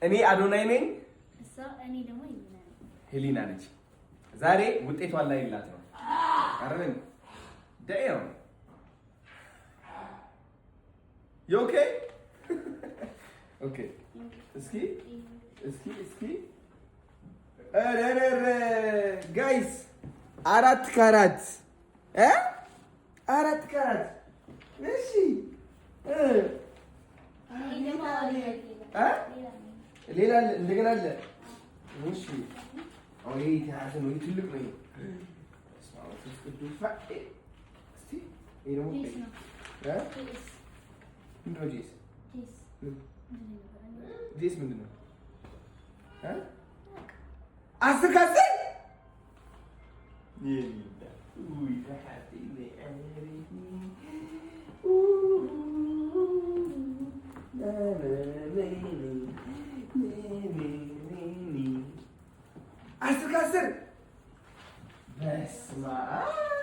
እኔ አዶናይ ነኝ። እኔ ደግሞ ሄሊና ነች። ዛሬ ውጤቷን ላይ ይላት ነው አይደል? ዳም ዩ ኦኬ ኦኬ። እስኪ ጋይስ 4 ካራት 4 ካራት እሺ ሌላ እንደገና አለ። እሺ አሁን ይሄ ታያተ ነው ትልቅ ነው። እስቲ ይሄ ደግሞ ጄስ ምንድን ነው? 10 ከ10 10 ከ10 በስመ አብ